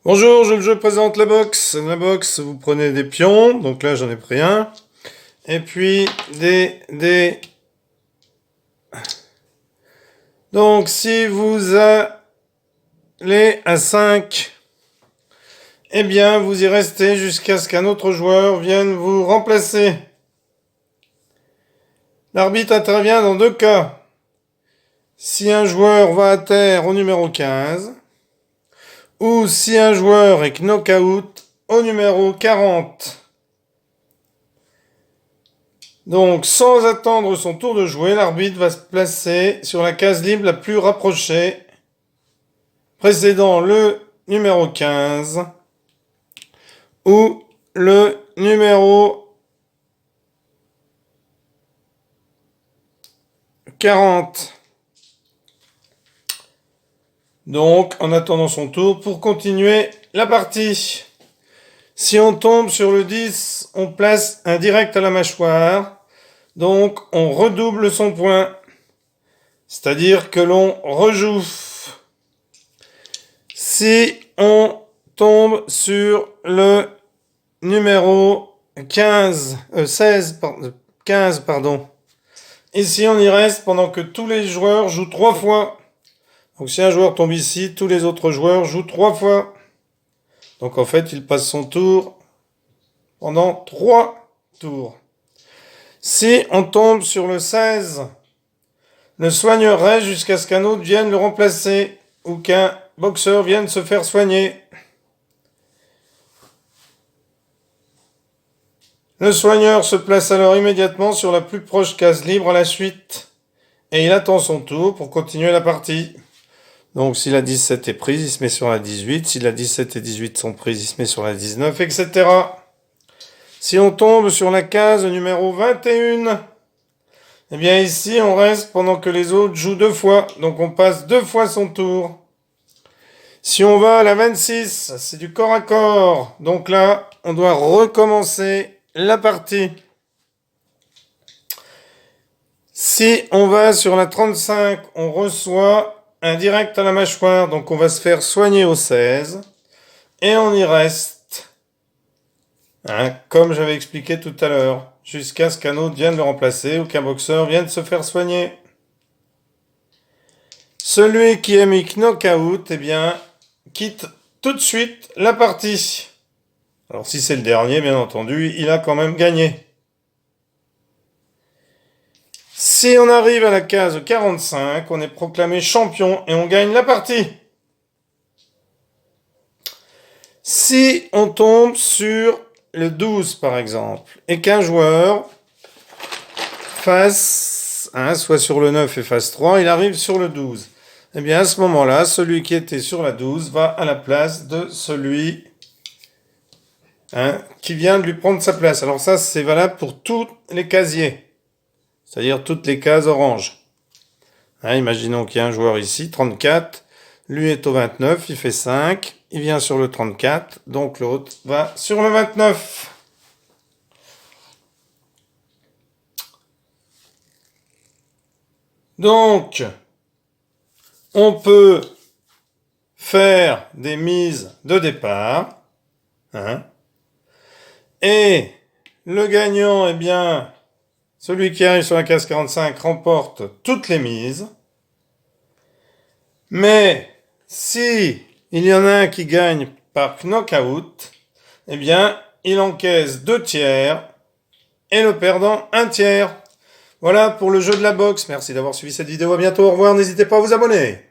Bonjour, je présente la boxe. La boxe, vous prenez des pions, donc là j'en ai pris un. Et puis des... Donc si vous allez à 5, eh bien vous y restez jusqu'à ce qu'un autre joueur vienne vous remplacer. L'arbitre intervient dans deux cas. Si un joueur va à terre au numéro 15, ou si un joueur est knock-out au numéro 40. Donc, sans attendre son tour de jouer, l'arbitre va se placer sur la case libre la plus rapprochée, précédant le numéro 15 ou le numéro 40. Donc, en attendant son tour pour continuer la partie. Si on tombe sur le 10, on place un direct à la mâchoire. Donc, on redouble son point. C'est-à-dire que l'on rejoue. Si on tombe sur le numéro 15, pardon. Ici, on y reste pendant que tous les joueurs jouent 3 fois. Donc, si un joueur tombe ici, tous les autres joueurs jouent 3 fois. Donc, en fait, il passe son tour pendant 3 tours. Si on tombe sur le 16, le soigneur reste jusqu'à ce qu'un autre vienne le remplacer ou qu'un boxeur vienne se faire soigner. Le soigneur se place alors immédiatement sur la plus proche case libre à la suite et il attend son tour pour continuer la partie. Donc si la 17 est prise, il se met sur la 18. Si la 17 et 18 sont prises, il se met sur la 19, etc. Si on tombe sur la case numéro 21, eh bien ici on reste pendant que les autres jouent 2 fois. Donc on passe 2 fois son tour. Si on va à la 26, c'est du corps à corps. Donc là, on doit recommencer la partie. Si on va sur la 35, on reçoit un direct à la mâchoire. Donc on va se faire soigner au 16. Et on y reste. Comme j'avais expliqué tout à l'heure. Jusqu'à ce qu'un autre vienne le remplacer ou qu'un boxeur vienne se faire soigner. Celui qui a mis knock-out, eh bien, quitte tout de suite la partie. Alors si c'est le dernier, bien entendu, il a quand même gagné. Si on arrive à la case 45, on est proclamé champion et on gagne la partie. Si on tombe sur le 12 par exemple, et qu'un joueur fasse, soit sur le 9 et fasse 3, il arrive sur le 12. Eh bien à ce moment-là, celui qui était sur la 12 va à la place de celui qui vient de lui prendre sa place. Alors ça, c'est valable pour tous les casiers, c'est-à-dire toutes les cases oranges. Imaginons qu'il y a un joueur ici, 34, lui est au 29, il fait 5, il vient sur le 34, donc l'autre va sur le 29. Donc, on peut faire des mises de départ. Et le gagnant, eh bien, celui qui arrive sur la case 45 remporte toutes les mises. Mais si il y en a un qui gagne par knockout, eh bien, il encaisse 2 tiers et le perdant 1 tiers. Voilà pour le jeu de la boxe. Merci d'avoir suivi cette vidéo. À bientôt. Au revoir. N'hésitez pas à vous abonner.